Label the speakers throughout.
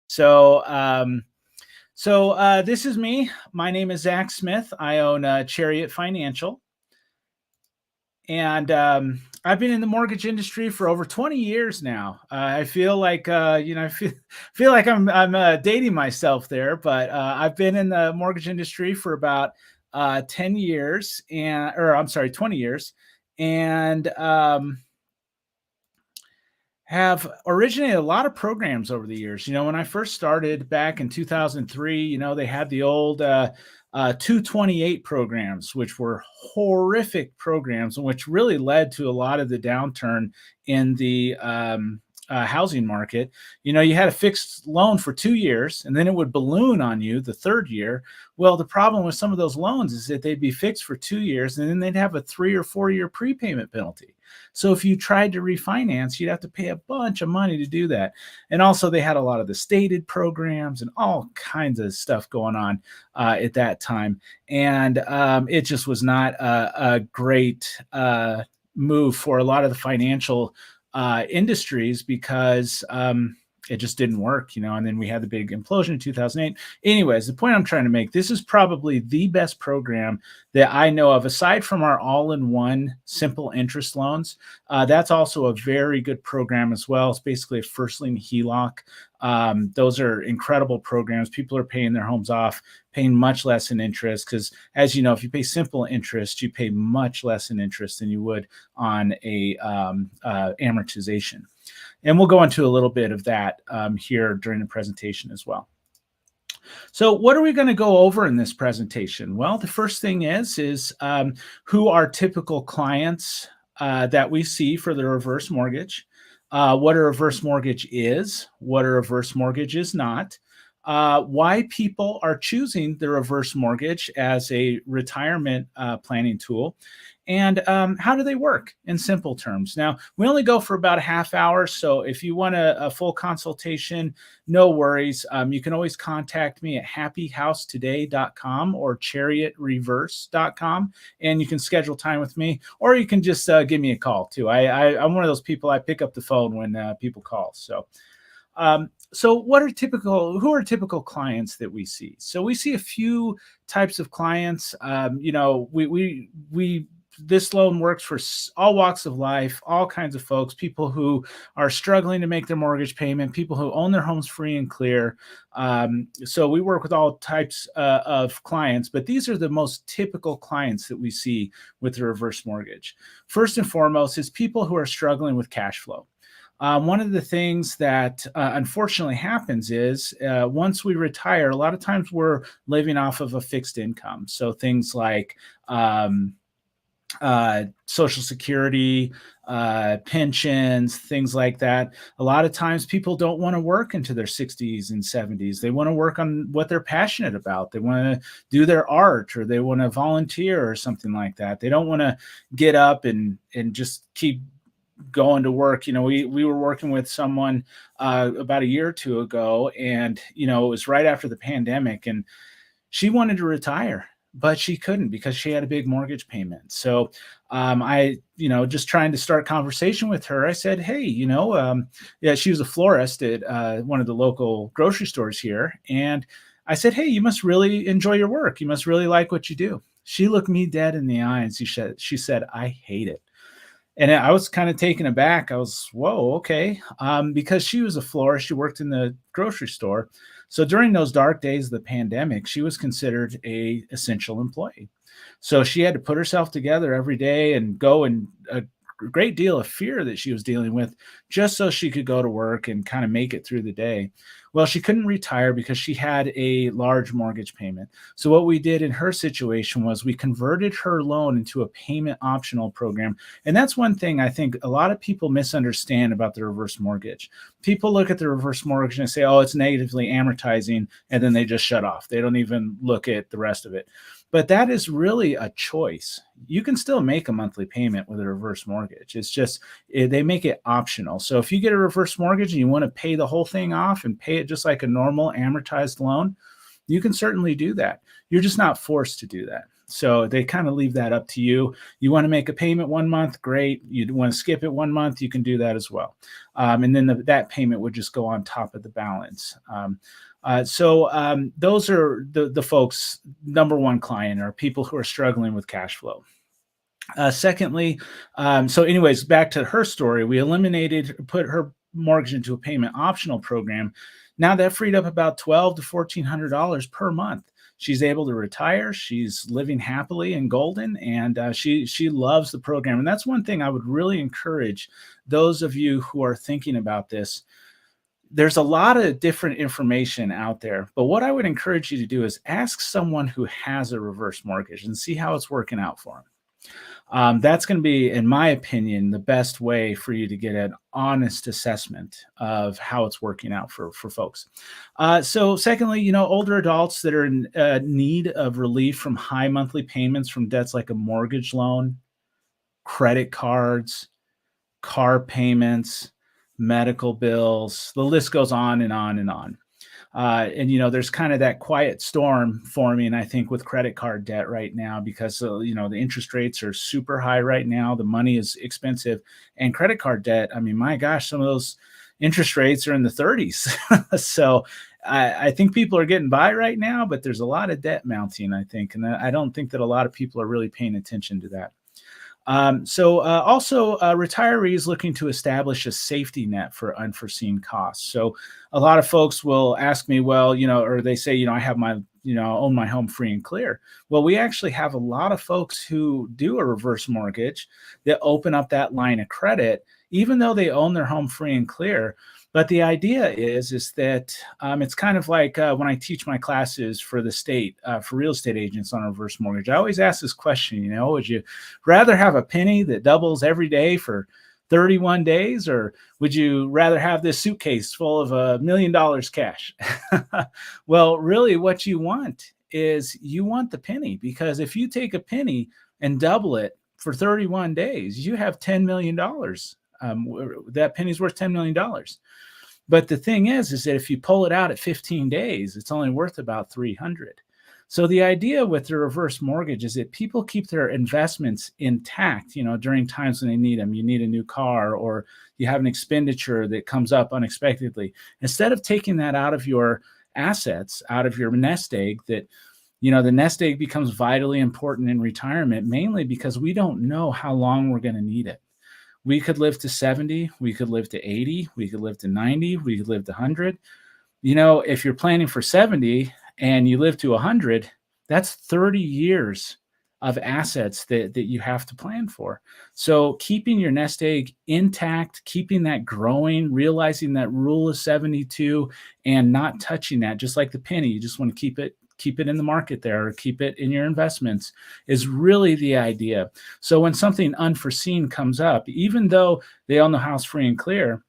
Speaker 1: So, this is me. My name is Zach Smith. I own Chariot Financial, and I've been in the mortgage industry for over 20 years now. I feel like feel like I'm dating myself there, but I've been in the mortgage industry for about 10 years, or I'm sorry, 20 years, and have originated a lot of programs over the years. When I first started back in 2003, they had the old 228 programs, which were horrific programs, and which really led to a lot of the downturn in the housing market. You had a fixed loan for 2 years, and then it would balloon on you the third year. Well, the problem with some of those loans is that they'd be fixed for 2 years, and then they'd have a 3 or 4 year prepayment penalty. So if you tried to refinance, you'd have to pay a bunch of money to do that. And also, they had a lot of the stated programs and all kinds of stuff going on at that time. And it just was not a great move for a lot of the financial industries because it just didn't work, and then we had the big implosion in 2008. Anyways, the point I'm trying to make, this is probably the best program that I know of, aside from our all-in-one simple interest loans. That's also a very good program as well. It's basically a first lien HELOC. Those are incredible programs. People are paying their homes off, paying much less in interest, because as you know, if you pay simple interest, you pay much less in interest than you would on a amortization. And we'll go into a little bit of that here during the presentation as well. So what are we going to go over in this presentation? Well, the first thing is who are typical clients that we see for the reverse mortgage, what a reverse mortgage is, what a reverse mortgage is not, why people are choosing the reverse mortgage as a retirement planning tool, and how do they work in simple terms. Now, we only go for about a half hour, so if you want a full consultation, no worries. You can always contact me at happyhousetoday.com or chariotreverse.com, and you can schedule time with me, or you can just give me a call too. I'm one of those people, I pick up the phone when people call. So who are typical clients that we see? So we see a few types of clients. This loan works for all walks of life, all kinds of folks, people who are struggling to make their mortgage payment, people who own their homes free and clear. So we work with all types of clients, but these are the most typical clients that we see with the reverse mortgage. First and foremost is people who are struggling with cash flow. One of the things that unfortunately happens is once we retire, a lot of times we're living off of a fixed income. So things like Social Security, pensions, things like that. A lot of times people don't want to work into their 60s and 70s. They want to work on what they're passionate about. They want to do their art, or they want to volunteer or something like that. They don't want to get up and just keep going to work. We were working with someone about a year or two ago, and it was right after the pandemic, and she wanted to retire, but she couldn't because she had a big mortgage payment. So I, just trying to start conversation with her, I said, hey, yeah, she was a florist at one of the local grocery stores here. And I said, hey, you must really enjoy your work. You must really like what you do. She looked me dead in the eye and she said, I hate it. And I was kind of taken aback. I was, whoa, okay. Because she was a florist. She worked in the grocery store. So during those dark days of the pandemic, she was considered an essential employee. So she had to put herself together every day and go, and a great deal of fear that she was dealing with just so she could go to work and kind of make it through the day. Well, she couldn't retire because she had a large mortgage payment. So what we did in her situation was we converted her loan into a payment optional program. And that's one thing I think a lot of people misunderstand about the reverse mortgage. People look at the reverse mortgage and say, oh, it's negatively amortizing, and then they just shut off. They don't even look at the rest of it. But that is really a choice. You can still make a monthly payment with a reverse mortgage. It's just they make it optional. So if you get a reverse mortgage and you want to pay the whole thing off and pay it just like a normal amortized loan, you can certainly do that. You're just not forced to do that. So they kind of leave that up to you. You want to make a payment one month, great. You want to skip it one month, you can do that as well. And then that payment would just go on top of the balance. Those are the folks, number one client are people who are struggling with cash flow. Secondly, so anyways, back to her story, we put her mortgage into a payment optional program. Now that freed up about $1,200 to $1,400 per month. She's able to retire. She's living happily in Golden, and she loves the program. And that's one thing I would really encourage those of you who are thinking about this. There's a lot of different information out there, but what I would encourage you to do is ask someone who has a reverse mortgage and see how it's working out for them. That's going to be, in my opinion, the best way for you to get an honest assessment of how it's working out for folks. So secondly, older adults that are in need of relief from high monthly payments from debts like a mortgage loan, credit cards, car payments, medical bills, the list goes on and on and on. There's kind of that quiet storm forming, I think, with credit card debt right now because, the interest rates are super high right now. The money is expensive. And credit card debt, I mean, my gosh, some of those interest rates are in the 30s. So I think people are getting by right now, but there's a lot of debt mounting, I think. And I don't think that a lot of people are really paying attention to that. Also, retirees looking to establish a safety net for unforeseen costs. So a lot of folks will ask me, well, or they say, I have my, own my home free and clear. Well, we actually have a lot of folks who do a reverse mortgage that open up that line of credit, even though they own their home free and clear. But the idea is that it's kind of like when I teach my classes for the state, for real estate agents on a reverse mortgage, I always ask this question, would you rather have a penny that doubles every day for 31 days, or would you rather have this suitcase full of $1 million cash? Well, really what you want is you want the penny, because if you take a penny and double it for 31 days, you have $10 million. That penny's worth $10 million. But the thing is that if you pull it out at 15 days, it's only worth about 300. So the idea with the reverse mortgage is that people keep their investments intact, during times when they need them. You need a new car, or you have an expenditure that comes up unexpectedly. Instead of taking that out of your assets, out of your nest egg, that, the nest egg becomes vitally important in retirement, mainly because we don't know how long we're going to need it. We could live to 70, we could live to 80, we could live to 90, we could live to 100. If you're planning for 70 and you live to 100, that's 30 years of assets that you have to plan for. So keeping your nest egg intact, keeping that growing, realizing that rule of 72 and not touching that, just like the penny, you just want to keep it in the market there, or keep it in your investments, is really the idea. So when something unforeseen comes up, even though they own the house free and clear,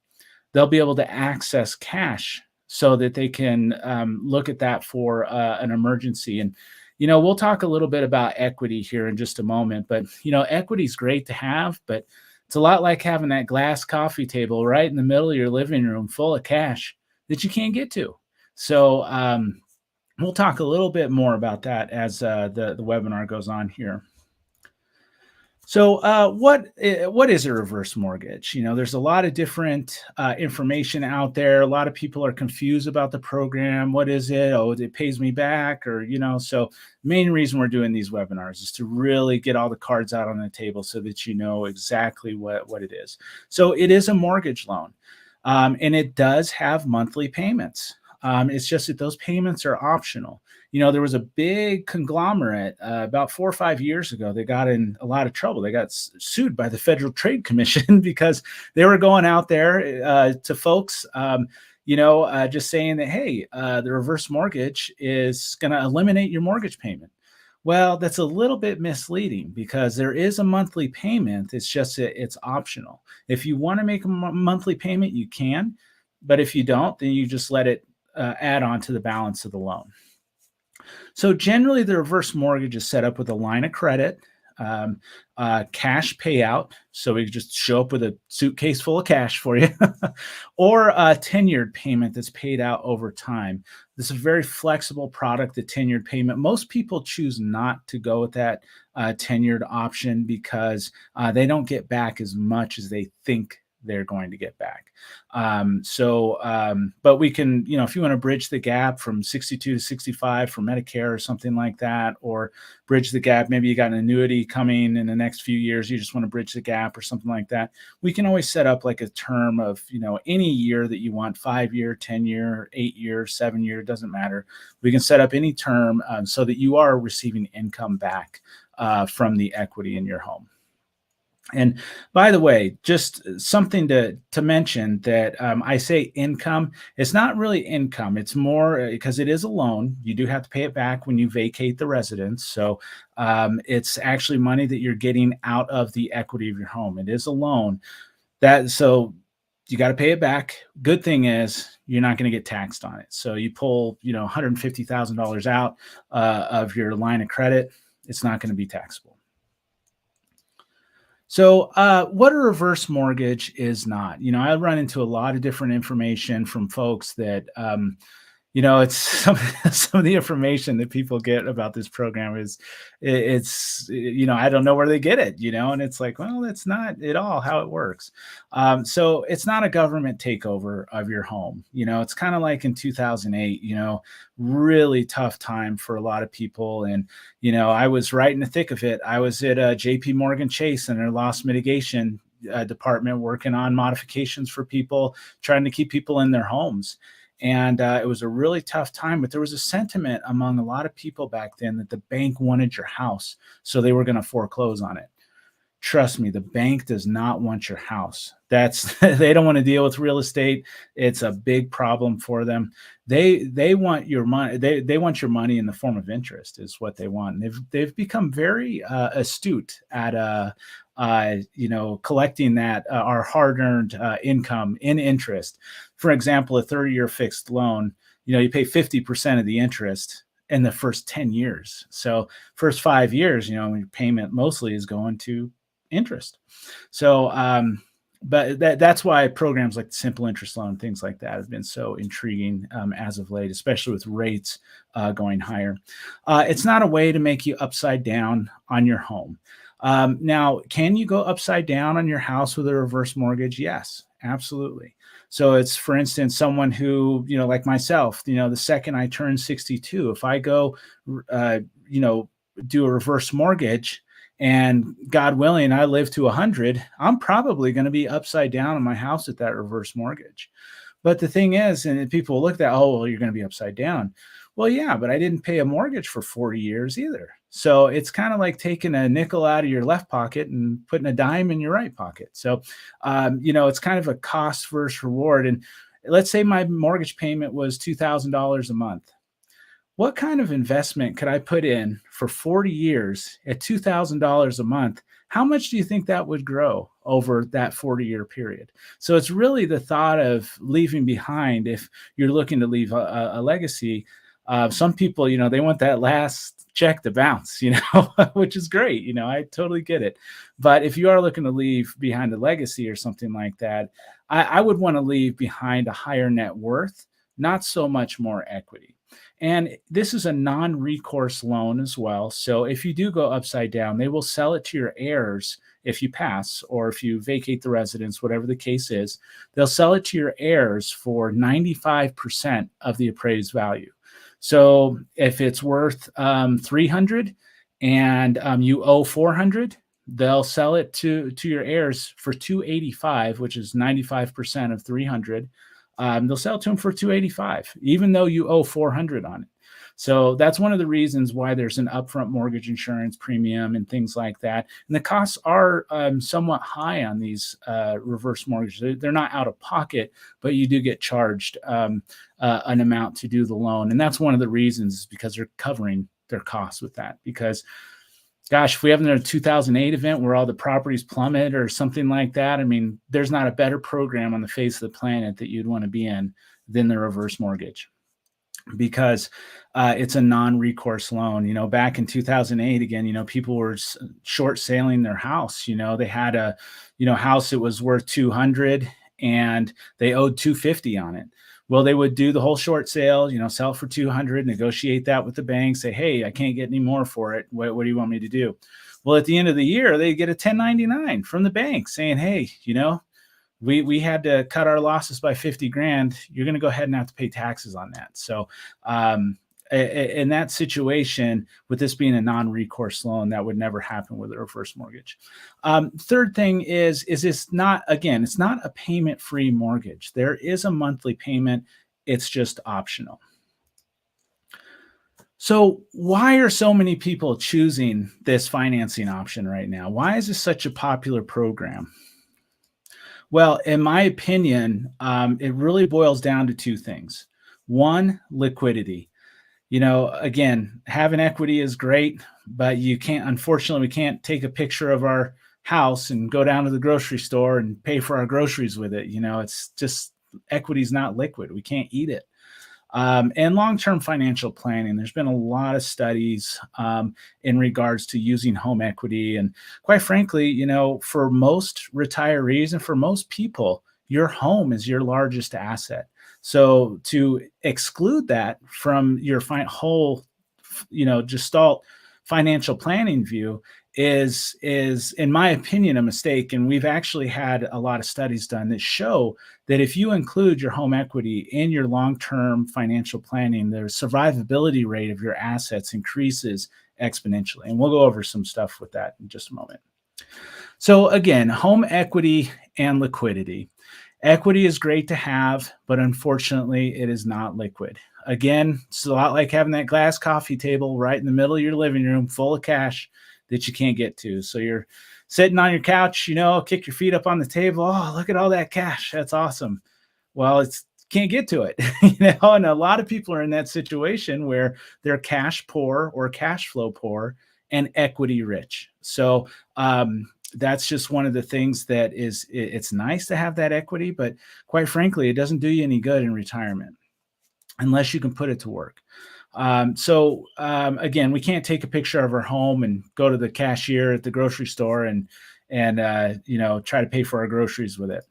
Speaker 1: they'll be able to access cash so that they can look at that for an emergency. And, we'll talk a little bit about equity here in just a moment, but, equity is great to have, but it's a lot like having that glass coffee table right in the middle of your living room full of cash that you can't get to. So, we'll talk a little bit more about that as the webinar goes on here. So what is a reverse mortgage? There's a lot of different information out there. A lot of people are confused about the program. What is it? Oh, it pays me back, or, so main reason we're doing these webinars is to really get all the cards out on the table so that you know exactly what it is. So it is a mortgage loan, and it does have monthly payments. It's just that those payments are optional. There was a big conglomerate about 4 or 5 years ago. They got in a lot of trouble. They got sued by the Federal Trade Commission because they were going out there to folks, just saying that, hey, the reverse mortgage is going to eliminate your mortgage payment. Well, that's a little bit misleading, because there is a monthly payment. It's just that it's optional. If you want to make a monthly payment, you can. But if you don't, then you just let it add on to the balance of the loan. So generally, the reverse mortgage is set up with a line of credit cash payout. So we just show up with a suitcase full of cash for you, or a tenured payment that's paid out over time. This is a very flexible product, the tenured payment. Most people choose not to go with that tenured option because they don't get back as much as they think they're going to get back. But we can, if you want to bridge the gap from 62 to 65 for Medicare or something like that, or bridge the gap, maybe you got an annuity coming in the next few years, you just want to bridge the gap or something like that. We can always set up like a term of, any year that you want, 5-year, 10-year, 8-year, 7-year, doesn't matter. We can set up any term so that you are receiving income back from the equity in your home. And by the way, just something to mention that I say income, it's not really income. It's more because it is a loan. You do have to pay it back when you vacate the residence. So it's actually money that you're getting out of the equity of your home. It is a loan. So you got to pay it back. Good thing is you're not going to get taxed on it. So you pull, $150,000 out of your line of credit, it's not going to be taxable. So what a reverse mortgage is not. I run into a lot of different information from folks that, it's some of the information that people get about this program it's I don't know where they get it, and it's like, well, that's not at all how it works. So it's not a government takeover of your home. It's kind of like in 2008, really tough time for a lot of people. And, I was right in the thick of it. I was at JP Morgan Chase and their loss mitigation department working on modifications for people, trying to keep people in their homes. And it was a really tough time, but there was a sentiment among a lot of people back then that the bank wanted your house, so they were going to foreclose on it. Trust me, the bank does not want your house. They don't want to deal with real estate. It's a big problem for them. They want your money. They want your money in the form of interest is what they want. And they've become very astute at collecting that our hard-earned income in interest. For example, a 30-year fixed loan, you pay 50% of the interest in the first 10 years. So first 5 years, your payment mostly is going to interest. So, but that's why programs like the simple interest loan, things like that have been so intriguing as of late, especially with rates going higher. It's not a way to make you upside down on your home. Now, can you go upside down on your house with a reverse mortgage? Yes, absolutely. So it's, for instance, someone who, like myself, the second I turn 62, if I go, do a reverse mortgage and God willing, I live to 100, I'm probably going to be upside down on my house at that reverse mortgage. But the thing is, and people look at that, oh, well, you're going to be upside down. Well, yeah, but I didn't pay a mortgage for 40 years either. So it's kind of like taking a nickel out of your left pocket and putting a dime in your right pocket. So, it's kind of a cost versus reward. And let's say my mortgage payment was $2,000 a month. What kind of investment could I put in for 40 years at $2,000 a month? How much do you think that would grow over that 40-year period? So it's really the thought of leaving behind. If you're looking to leave a legacy, some people, they want that last check to bounce, which is great. I totally get it. But if you are looking to leave behind a legacy or something like that, I would want to leave behind a higher net worth, not so much more equity. And this is a non-recourse loan as well. So if you do go upside down, they will sell it to your heirs if you pass, or if you vacate the residence, whatever the case is, they'll sell it to your heirs for 95% of the appraised value. So if it's worth 300 and you owe 400, they'll sell it to your heirs for 285, which is 95% of 300. They'll sell it to them for 285, even though you owe 400 on it. So that's one of the reasons why there's an upfront mortgage insurance premium and things like that. And the costs are somewhat high on these reverse mortgages. They're not out of pocket, but you do get charged an amount to do the loan. And that's one of the reasons, is because they're covering their costs with that. Because gosh, if we have another 2008 event where all the properties plummet or something like that, I mean, there's not a better program on the face of the planet that you'd want to be in than the reverse mortgage. because it's a non-recourse loan. Back in 2008, again, people were short selling their house. They had a, house that was worth 200 and they owed 250 on it. Well, they would do the whole short sale, sell for 200, negotiate that with the bank, say, hey, I can't get any more for it. What do you want me to do? Well, at the end of the year, they get a 1099 from the bank saying, hey, we had to cut our losses by 50 grand. You're going to go ahead and have to pay taxes on that. So, in that situation, with this being a non-recourse loan, that would never happen with a reverse mortgage. Third thing is it's not a payment-free mortgage. There is a monthly payment. It's just optional. So why are so many people choosing this financing option right now? Why is this such a popular program? Well, in my opinion, it really boils down to two things. One, liquidity. Again, having equity is great, but unfortunately, we can't take a picture of our house and go down to the grocery store and pay for our groceries with it. It's just, equity is not liquid. We can't eat it. And long-term financial planning. There's been a lot of studies in regards to using home equity. And quite frankly, for most retirees and for most people, your home is your largest asset. So to exclude that from your whole, gestalt financial planning view is, in my opinion, a mistake. And we've actually had a lot of studies done that show that if you include your home equity in your long-term financial planning, the survivability rate of your assets increases exponentially. And we'll go over some stuff with that in just a moment. So again, home equity and liquidity. Equity is great to have, but unfortunately, it is not liquid. Again, it's a lot like having that glass coffee table right in the middle of your living room full of cash that you can't get to. So you're sitting on your couch, kick your feet up on the table. Oh, look at all that cash. That's awesome. Well, can't get to it, and a lot of people are in that situation where they're cash poor or cash flow poor and equity rich. So, that's just one of the things that it's nice to have that equity, but quite frankly, it doesn't do you any good in retirement unless you can put it to work. Again, we can't take a picture of our home and go to the cashier at the grocery store and try to pay for our groceries with it.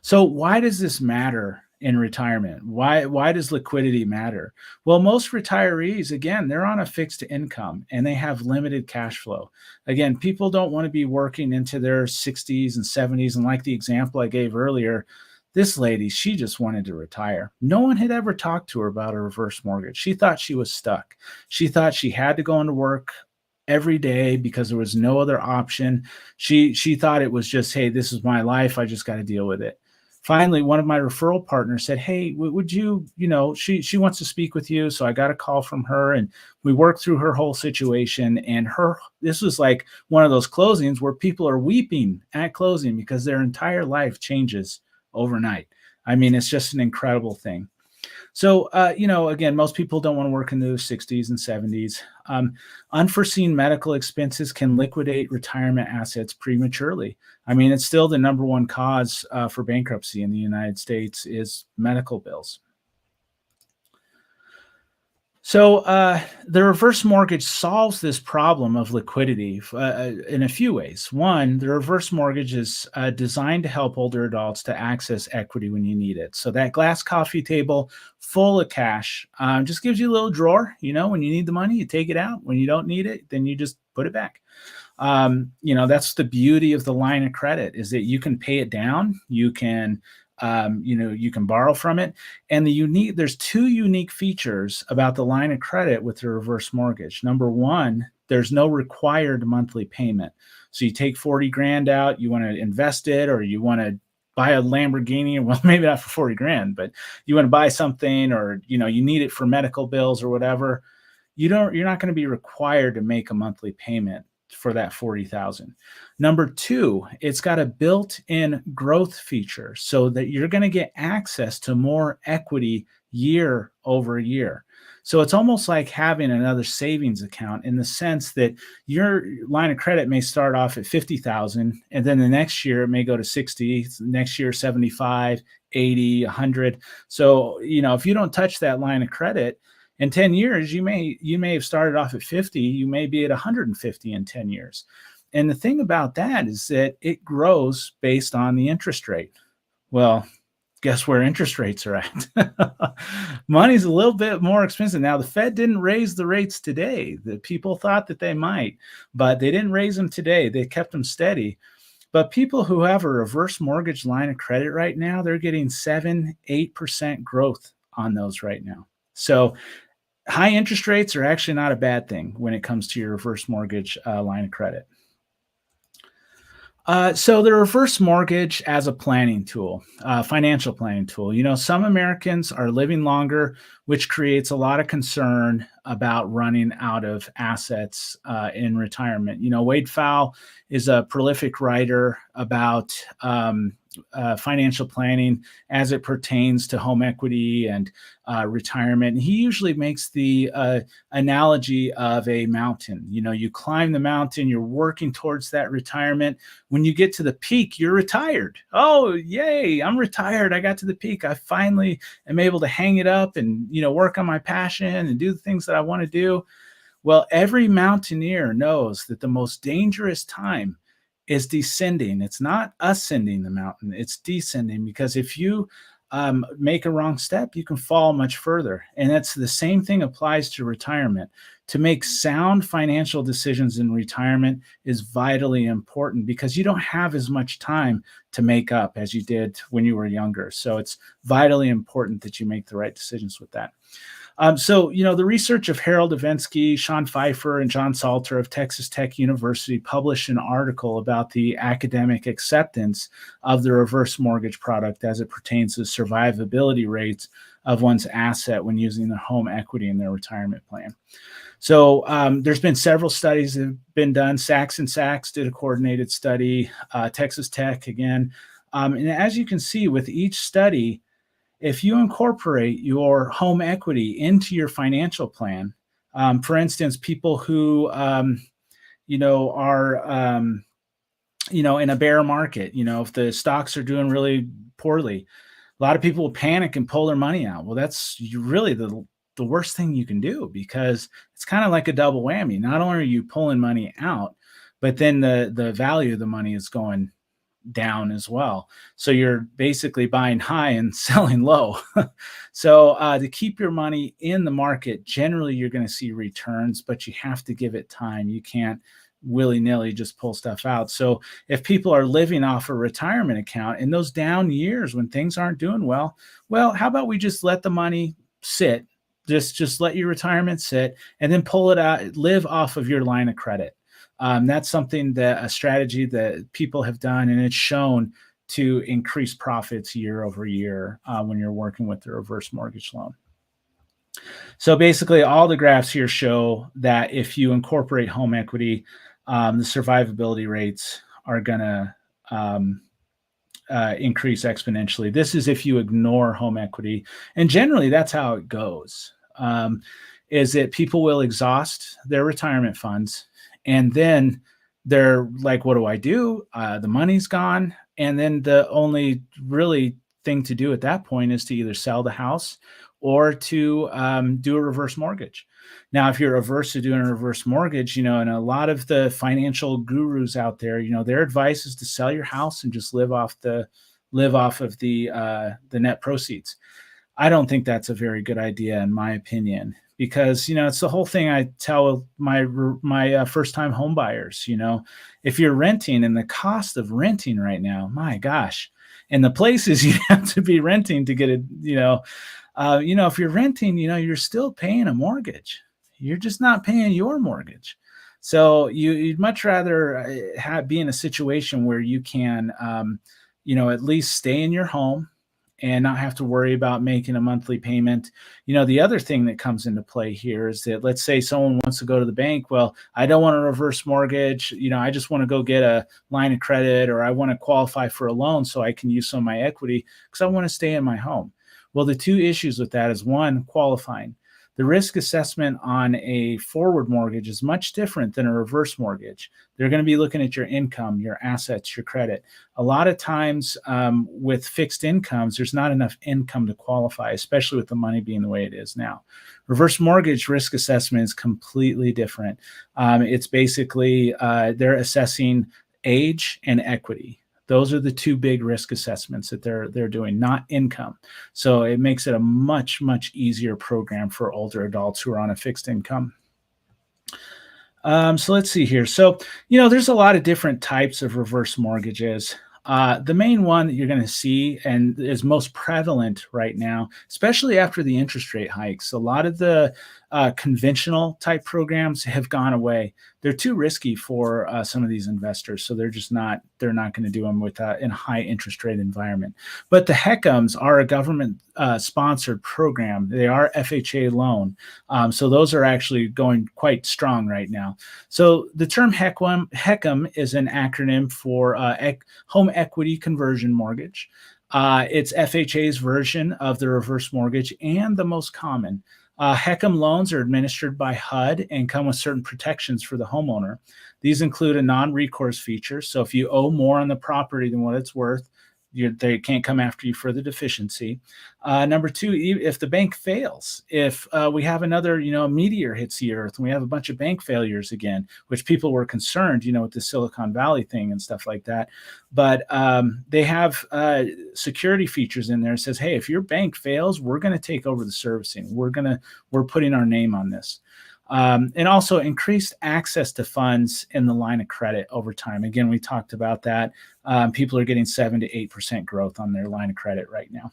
Speaker 1: So why does this matter in retirement? Why does liquidity matter? Well, most retirees, again, they're on a fixed income and they have limited cash flow. Again, people don't want to be working into their 60s and 70s. And like the example I gave earlier, this lady, she just wanted to retire. No one had ever talked to her about a reverse mortgage. She thought she was stuck. She thought she had to go into work every day because there was no other option. She thought it was just, hey, this is my life. I just got to deal with it. Finally, one of my referral partners said, hey, would you, she wants to speak with you. So I got a call from her and we worked through her whole situation. And this was like one of those closings where people are weeping at closing because their entire life changes overnight. I mean, it's just an incredible thing. So, again, most people don't want to work in their 60s and 70s. Unforeseen medical expenses can liquidate retirement assets prematurely. I mean, it's still the number one cause for bankruptcy in the United States is medical bills. So the reverse mortgage solves this problem of liquidity in a few ways. One, the reverse mortgage is designed to help older adults to access equity when you need it. So that glass coffee table full of cash just gives you a little drawer. When you need the money, you take it out. When you don't need it, then you just put it back. That's the beauty of the line of credit is that you can pay it down. You can you can borrow from it. And there's two unique features about the line of credit with the reverse mortgage. Number one, there's no required monthly payment. So you take 40 grand out, you want to invest it, or you want to buy a Lamborghini, well, maybe not for 40 grand, but you want to buy something, or, you need it for medical bills or whatever. You're not going to be required to make a monthly payment for that 40,000. Number two, it's got a built-in growth feature so that you're going to get access to more equity year over year. So it's almost like having another savings account in the sense that your line of credit may start off at 50,000 and then the next year it may go to 60, next year 75, 80, 100. So, if you don't touch that line of credit in 10 years, you may have started off at 50, you may be at 150 in 10 years. And the thing about that is that it grows based on the interest rate. Well, guess where interest rates are at? Money's a little bit more expensive. Now, the Fed didn't raise the rates today. The people thought that they might, but they didn't raise them today. They kept them steady. But people who have a reverse mortgage line of credit right now, they're getting 7, 8% growth on those right now. So high interest rates are actually not a bad thing when it comes to your reverse mortgage line of credit. So the reverse mortgage as a planning tool, financial planning tool. Some Americans are living longer, which creates a lot of concern about running out of assets in retirement. Wade Pfau is a prolific writer about financial planning as it pertains to home equity and retirement. And he usually makes the analogy of a mountain. You climb the mountain, you're working towards that retirement. When you get to the peak, you're retired. Oh, yay, I'm retired. I got to the peak. I finally am able to hang it up and, work on my passion and do the things that I want to do. Well, every mountaineer knows that the most dangerous time is descending. It's not ascending the mountain, it's descending, because if you make a wrong step, you can fall much further. And that's the same thing applies to retirement. To make sound financial decisions in retirement is vitally important because you don't have as much time to make up as you did when you were younger. So it's vitally important that you make the right decisions with that. The research of Harold Avensky, Sean Pfeiffer, and John Salter of Texas Tech University published an article about the academic acceptance of the reverse mortgage product as it pertains to survivability rates of one's asset when using their home equity in their retirement plan. So there's been several studies that have been done. Sachs and Sachs did a coordinated study, Texas Tech again. And as you can see with each study, if you incorporate your home equity into your financial plan, for instance, people who, are, in a bear market, if the stocks are doing really poorly, a lot of people will panic and pull their money out. Well, that's really the worst thing you can do, because it's kind of like a double whammy. Not only are you pulling money out, but then the value of the money is going down as well. So you're basically buying high and selling low. So to keep your money in the market, generally you're going to see returns, but you have to give it time. You can't willy-nilly just pull stuff out. So if people are living off a retirement account in those down years when things aren't doing well, how about we just let the money sit? Just let your retirement sit and then pull it out, live off of your line of credit. That's a strategy that people have done, and it's shown to increase profits year over year when you're working with the reverse mortgage loan. So basically, all the graphs here show that if you incorporate home equity, the survivability rates are going to increase exponentially. This is if you ignore home equity, and generally that's how it goes. Is that people will exhaust their retirement funds, and then they're like, what do I do? The money's gone. And then the only really thing to do at that point is to either sell the house or to do a reverse mortgage. Now, if you're averse to doing a reverse mortgage, and a lot of the financial gurus out there, their advice is to sell your house and just live off of the net proceeds. I don't think that's a very good idea, in my opinion, because, it's the whole thing I tell my first-time home buyers. If you're renting, and the cost of renting right now, my gosh, and the places you have to be renting to get it, if you're renting, you're still paying a mortgage. You're just not paying your mortgage. So you'd much rather be in a situation where you can, at least stay in your home and not have to worry about making a monthly payment. The other thing that comes into play here is that, let's say someone wants to go to the bank. Well, I don't want a reverse mortgage. I just want to go get a line of credit, or I want to qualify for a loan so I can use some of my equity because I want to stay in my home. Well, the two issues with that is, one, qualifying. The risk assessment on a forward mortgage is much different than a reverse mortgage. They're going to be looking at your income, your assets, your credit. A lot of times with fixed incomes, there's not enough income to qualify, especially with the money being the way it is now. Reverse mortgage risk assessment is completely different. It's basically they're assessing age and equity. Those are the two big risk assessments that they're doing, not income. So it makes it a much, much easier program for older adults who are on a fixed income. So let's see here. So, there's a lot of different types of reverse mortgages. The main one that you're going to see and is most prevalent right now, especially after the interest rate hikes, a lot of the conventional type programs have gone away. They're too risky for some of these investors, so they're not going to do them with in a high interest rate environment. But the HECMs are a government sponsored program. They are FHA loan, so those are actually going quite strong right now. So the term HECM is an acronym for Home Equity Conversion Mortgage. It's FHA's version of the reverse mortgage and the most common. HECM loans are administered by HUD and come with certain protections for the homeowner. These include a non-recourse feature. So if you owe more on the property than what it's worth, they can't come after you for the deficiency. Number two, if the bank fails, if we have another, meteor hits the earth and we have a bunch of bank failures again, which people were concerned, with the Silicon Valley thing and stuff like that. But they have security features in there that says, hey, if your bank fails, we're going to take over the servicing. We're putting our name on this. And also increased access to funds in the line of credit over time. Again, we talked about that. People are getting 7 to 8% growth on their line of credit right now.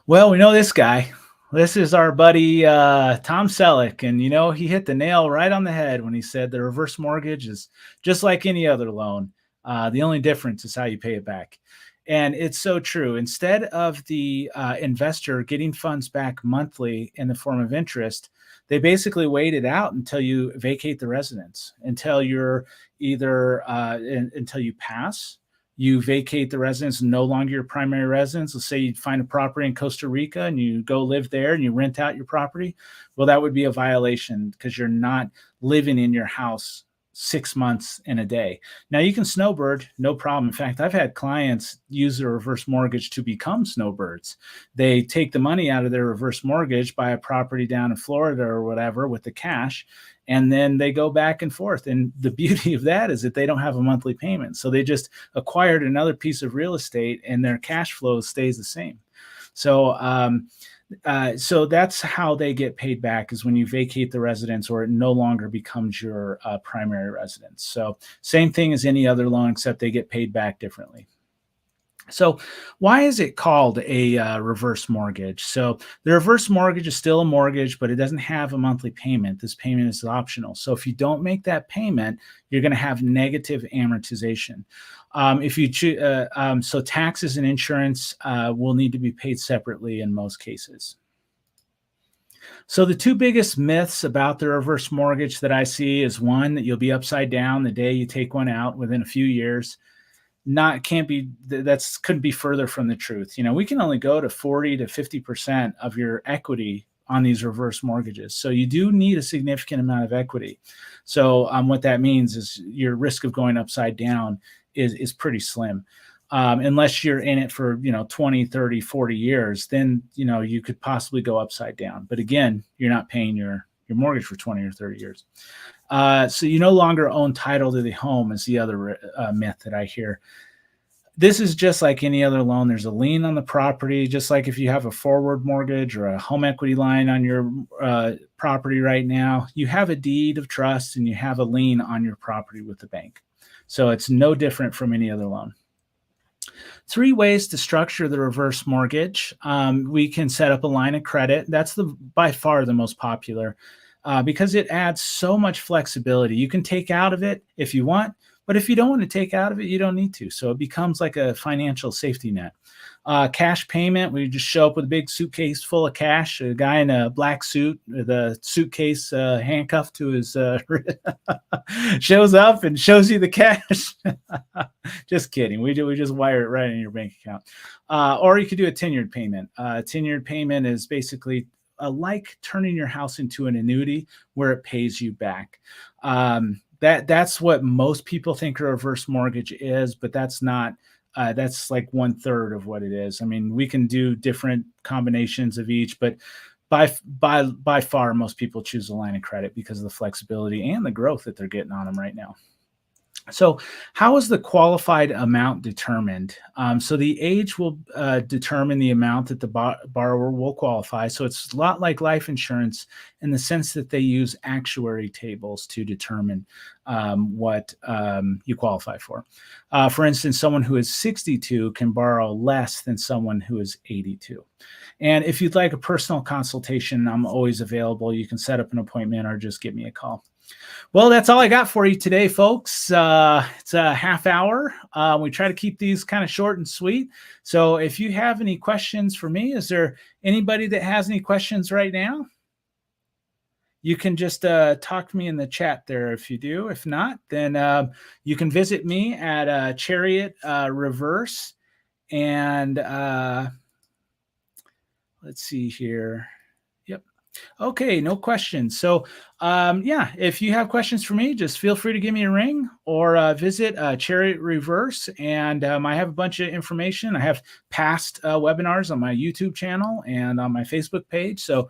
Speaker 1: Well, we know this guy. This is our buddy Tom Selleck, and he hit the nail right on the head when he said the reverse mortgage is just like any other loan. The only difference is how you pay it back. And it's so true. Instead of the investor getting funds back monthly in the form of interest, they basically wait it out until you vacate the residence, until you're either until you pass, you vacate the residence, no longer your primary residence. Let's say you find a property in Costa Rica and you go live there and you rent out your property. Well, that would be a violation because you're not living in your house 6 months in a day. Now you can snowbird, no problem. In fact, I've had clients use their reverse mortgage to become snowbirds. They take the money out of their reverse mortgage, buy a property down in Florida or whatever with the cash, and then they go back and forth. And the beauty of that is that they don't have a monthly payment. So they just acquired another piece of real estate and their cash flow stays the same. So that's how they get paid back, is when you vacate the residence or it no longer becomes your primary residence. So same thing as any other loan, except they get paid back differently. So why is it called a reverse mortgage? So the reverse mortgage is still a mortgage, but it doesn't have a monthly payment. This payment is optional. So if you don't make that payment, you're going to have negative amortization. If you choose, so taxes and insurance will need to be paid separately in most cases. So the two biggest myths about the reverse mortgage that I see is, one, that you'll be upside down the day you take one out within a few years. Couldn't be further from the truth. We can only go to 40 to 50% of your equity on these reverse mortgages. So you do need a significant amount of equity. So what that means is your risk of going upside down is pretty slim. Unless you're in it for 20, 30, 40 years, then you could possibly go upside down. But again, you're not paying your mortgage for 20 or 30 years. So you no longer own title to the home is the other myth that I hear. This is just like any other loan. There's a lien on the property, just like if you have a forward mortgage or a home equity line on your property right now. You have a deed of trust and you have a lien on your property with the bank. So it's no different from any other loan. 3 ways to structure the reverse mortgage. We can set up a line of credit. That's by far the most popular because it adds so much flexibility. You can take out of it if you want, but if you don't want to take out of it, you don't need to. So it becomes like a financial safety net. Cash payment, we just show up with a big suitcase full of cash, a guy in a black suit with a suitcase handcuffed to his shows up and shows you the cash. Just kidding. We just wire it right in your bank account. Or you could do a tenured payment. Tenured payment is basically like turning your house into an annuity where it pays you back. That's what most people think a reverse mortgage is, but that's not. That's like 1/3 of what it is. I mean, we can do different combinations of each, but by far, most people choose a line of credit because of the flexibility and the growth that they're getting on them right now. So, how is the qualified amount determined? So, the age will determine the amount that the borrower will qualify. So, it's a lot like life insurance in the sense that they use actuary tables to determine what you qualify for. For instance, someone who is 62 can borrow less than someone who is 82. And if you'd like a personal consultation, I'm always available. You can set up an appointment or just give me a call. Well, that's all I got for you today, folks. It's a half hour. We try to keep these kind of short and sweet. So if you have any questions for me, is there anybody that has any questions right now? You can just talk to me in the chat there if you do. If not, then you can visit me at Chariot Reverse. And let's see here. Yep. Okay, no questions. So, yeah, if you have questions for me, just feel free to give me a ring or visit Chariot Reverse. And I have a bunch of information. I have past webinars on my YouTube channel and on my Facebook page. So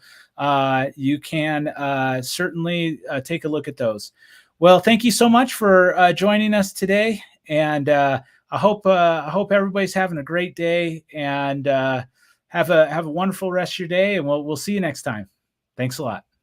Speaker 1: you can certainly take a look at those. Well, thank you so much for joining us today. And I hope everybody's having a great day and have a wonderful rest of your day. And we'll see you next time. Thanks a lot.